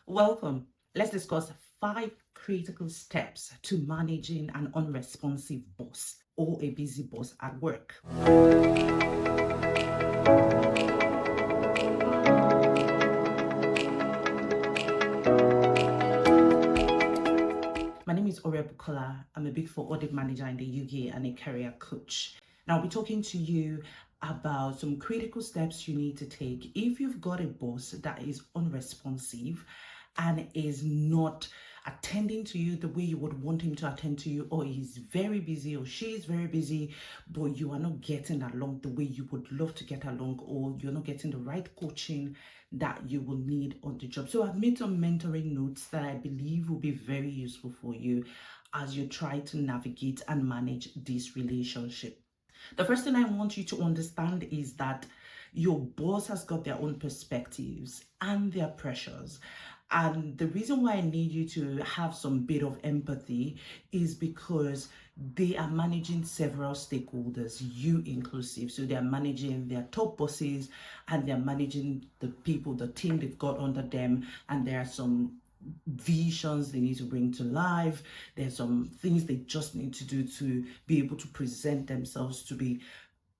Welcome. Let's discuss 5 critical steps to managing an unresponsive boss or a busy boss at work. My name is Bukola. I'm a Big Four audit manager in the UK and a career coach. Now, I'll be talking to you about some critical steps you need to take if you've got a boss that is unresponsive and is not attending to you the way you would want him to attend to you, or he's very busy or she's very busy, but you are not getting along the way you would love to get along, or you're not getting the right coaching that you will need on the job. So I've made some mentoring notes that I believe will be very useful for you as you try to navigate and manage this relationship. The first thing I want you to understand is that your boss has got their own perspectives and their pressures. And the reason why I need you to have some bit of empathy is because they are managing several stakeholders, you inclusive. So they are managing their top bosses and they're managing the people, the team they've got under them. And there are some visions they need to bring to life. There's some things they just need to do to be able to present themselves to be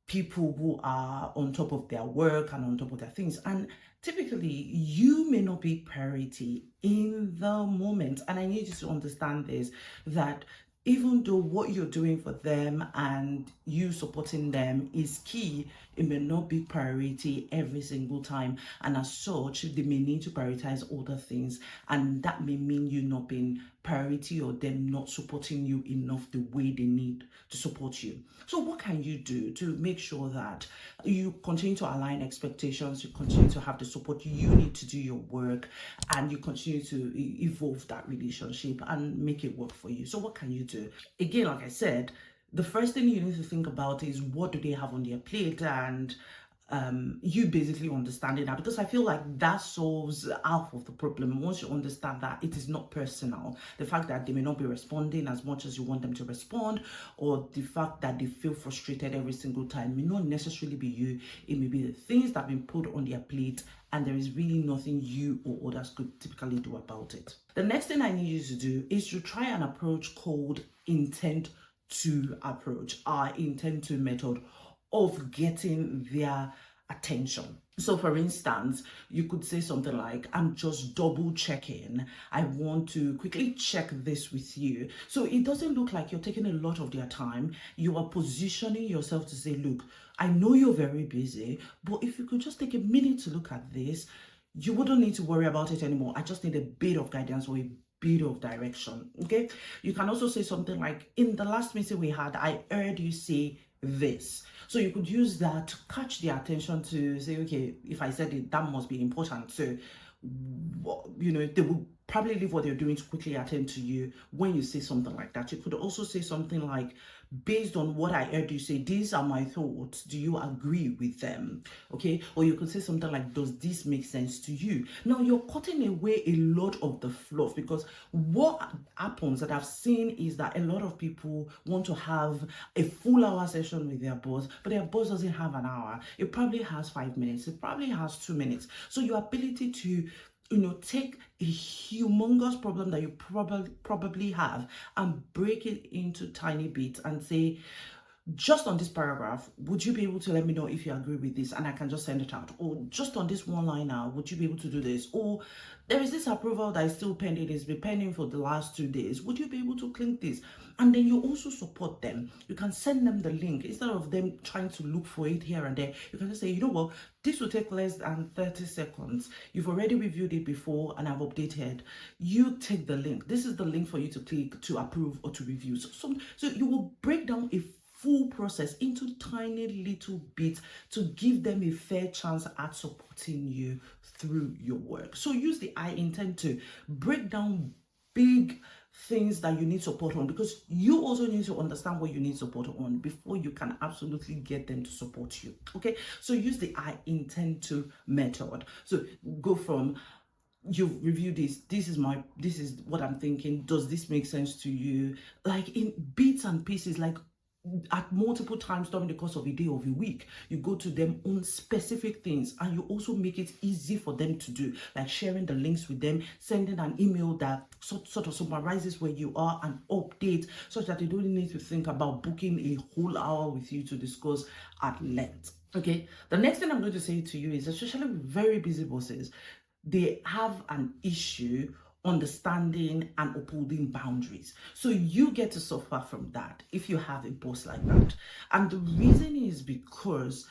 people who are on top of their work and on top of their things. And typically, you may not be priority in the moment. And I need you to understand this, that even though what you're doing for them and you supporting them is key, it may not be priority every single time. And as such, they may need to prioritize other things. And that may mean you not being priority or them not supporting you enough the way they need to support you. So what can you do to make sure that you continue to align expectations, you continue to have the support you need to do your work, and you continue to evolve that relationship and make it work for you? So what can you do? Again, like I said, the first thing you need to think about is what do they have on their plate, and you basically understanding that, because I feel like that solves half of the problem. Once you understand that it is not personal, the fact that they may not be responding as much as you want them to respond, or the fact that they feel frustrated every single time, may not necessarily be you. It may be the things that have been put on their plate and there is really nothing you or others could typically do about it. The next thing I need you to do is to try an approach called intent to approach, our intent to method of getting their attention. So for instance, you could say something like, I'm just double checking. I want to quickly check this with you. So it doesn't look like you're taking a lot of their time. You are positioning yourself to say, look, I know you're very busy, but if you could just take a minute to look at this, you wouldn't need to worry about it anymore. I just need a bit of guidance or a bit of direction. Okay. You can also say something like, in the last meeting we had, I heard you say this. So you could use that to catch their attention to say, okay, if I said it, that must be important. So, they will probably leave what they're doing to quickly attend to you when you say something like that. You could also say something like, based on what I heard you say, these are my thoughts. Do you agree with them? Okay. Or you could say something like, does this make sense to you? Now you're cutting away a lot of the fluff, because what happens that I've seen is that a lot of people want to have a full hour session with their boss, but their boss doesn't have an hour. It probably has 5 minutes. It probably has 2 minutes. So your ability to take a humongous problem that you probably have and break it into tiny bits and say, just on this paragraph, would you be able to let me know if you agree with this, and I can just send it out? Or just on this one line now, would you be able to do this? Or there is this approval that is still pending, it's been pending for the last 2 days, would you be able to click this? And then you also support them. You can send them the link instead of them trying to look for it here and there. You can just say, you know what, this will take less than 30 seconds. You've already reviewed it before and I've updated. You take the link. This is the link for you to click to approve or to review. So you will break down a full process into tiny little bits to give them a fair chance at supporting you through your work. So use the I intend to break down big things that you need support on, because you also need to understand what you need support on before you can absolutely get them to support you. Okay, so use the I intend to method. So go from, you've reviewed this is what I'm thinking, does this make sense to you, like in bits and pieces, like at multiple times during the course of a day of a week. You go to them on specific things, and you also make it easy for them to do, like sharing the links with them, sending an email that sort of summarizes where you are and update, such that you don't need to think about booking a whole hour with you to discuss at length. Okay, the next thing I'm going to say to you is, especially with very busy bosses, they have an issue understanding and upholding boundaries. So you get to suffer from that if you have a boss like that. And the reason is because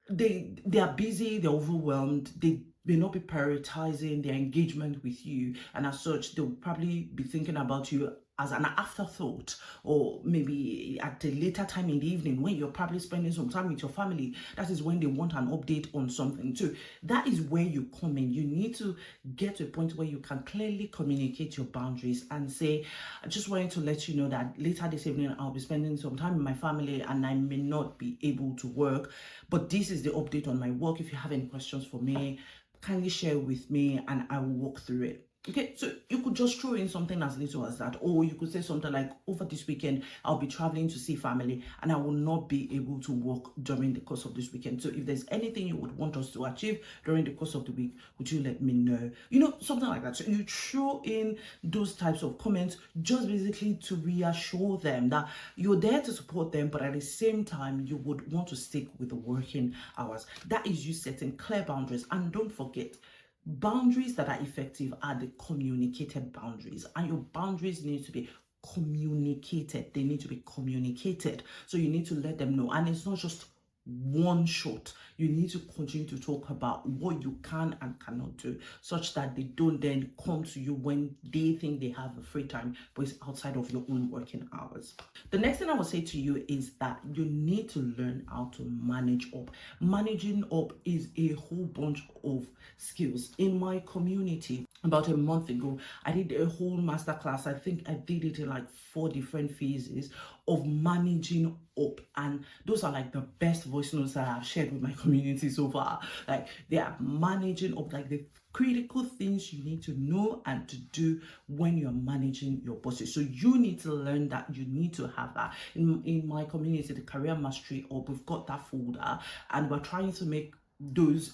they are busy, they're overwhelmed, they may not be prioritizing their engagement with you, and as such they'll probably be thinking about you as an afterthought, or maybe at a later time in the evening when you're probably spending some time with your family. That is when they want an update on something too. That is where you come in. You need to get to a point where you can clearly communicate your boundaries and say, I just wanted to let you know that later this evening I'll be spending some time with my family and I may not be able to work, but this is the update on my work. If you have any questions for me, kindly share with me and I will walk through it. Okay, so you could just throw in something as little as that, or you could say something like, over this weekend I'll be traveling to see family and I will not be able to work during the course of this weekend. So if there's anything you would want us to achieve during the course of the week, would you let me know? You know, something like that. So you throw in those types of comments just basically to reassure them that you're there to support them, but at the same time you would want to stick with the working hours. That is you setting clear boundaries. And don't forget, boundaries that are effective are the communicated boundaries, and your boundaries need to be communicated. They need to be communicated. So you need to let them know, and it's not just one shot. You need to continue to talk about what you can and cannot do, such that they don't then come to you when they think they have a free time, but it's outside of your own working hours. The next thing I will say to you is that you need to learn how to manage up. Managing up is a whole bunch of skills. In my community, about a month ago, I did a whole masterclass. I think I did it in like 4 different phases of managing up, and those are like the best voice notes that I've shared with my community so far. Like, they are managing up, like the critical things you need to know and to do when you're managing your bosses. So you need to learn that. You need to have that. In my community, the Career Mastery Up, we've got that folder, and we're trying to make those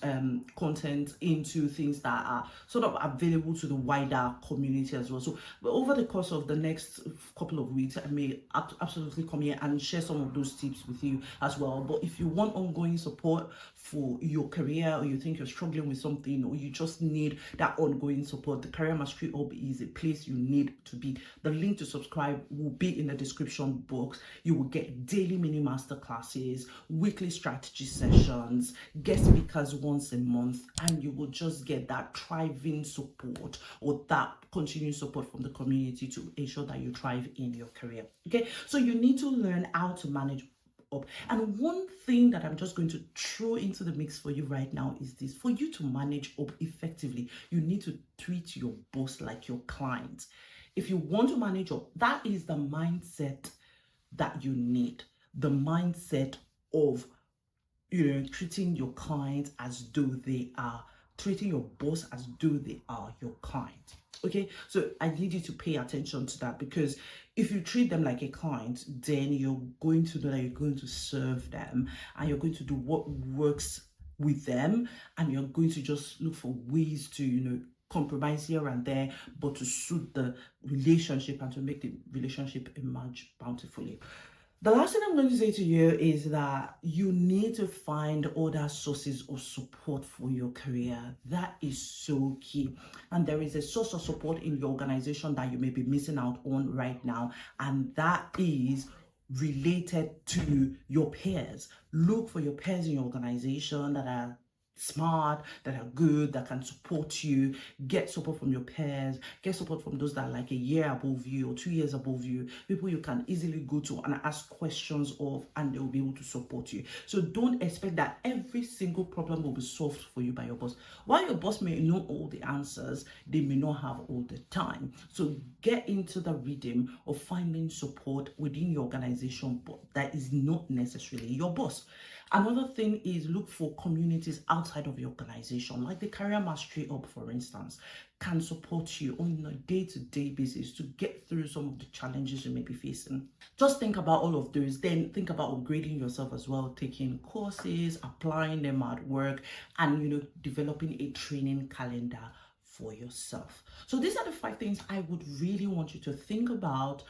content into things that are sort of available to the wider community as well. So over the course of the next couple of weeks, I may absolutely come here and share some of those tips with you as well. But if you want ongoing support for your career, or you think you're struggling with something, or you just need that ongoing support, the Career Mastery Hub is a place you need to be. The link to subscribe will be in the description box. You will get daily mini master classes, weekly strategy sessions, guest speakers once a month, and you will just get that thriving support, or that continuing support from the community to ensure that you thrive in your career. Okay, so you need to learn how to manage up. And one thing that I'm just going to throw into the mix for you right now is this: for you to manage up effectively, you need to treat your boss like your client. If you want to manage up, that is the mindset that you need. The mindset of, you know, treating your client as though they are, treating your boss as though they are your client. Okay, so I need you to pay attention to that, because if you treat them like a client, then you're going to know that you're going to serve them, and you're going to do what works with them, and you're going to just look for ways to, you know, compromise here and there, but to suit the relationship and to make the relationship emerge bountifully. The last thing I'm going to say to you is that you need to find other sources of support for your career. That is so key. And there is a source of support in your organization that you may be missing out on right now, and that is related to your peers. Look for your peers in your organization that are smart, that are good, that can support you. Get support from your peers, get support from those that are like a year above you or 2 years above you, people you can easily go to and ask questions of, and they will be able to support you. So don't expect that every single problem will be solved for you by your boss. While your boss may know all the answers, they may not have all the time. So get into the rhythm of finding support within your organization, but that is not necessarily your boss. Another thing is look for communities outside of your organization, like the Career Mastery Hub, for instance, can support you on a day-to-day basis to get through some of the challenges you may be facing. Just think about all of those. Then think about upgrading yourself as well, taking courses, applying them at work, and developing a training calendar for yourself. So these are the 5 things I would really want you to think about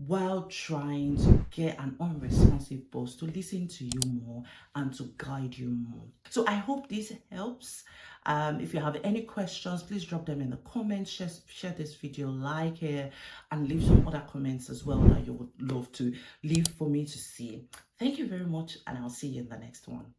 while trying to get an unresponsive boss to listen to you more and to guide you more. So I hope this helps. If you have any questions, please drop them in the comments, share this video, like it, and leave some other comments as well that you would love to leave for me to see. Thank you very much, and I'll see you in the next one.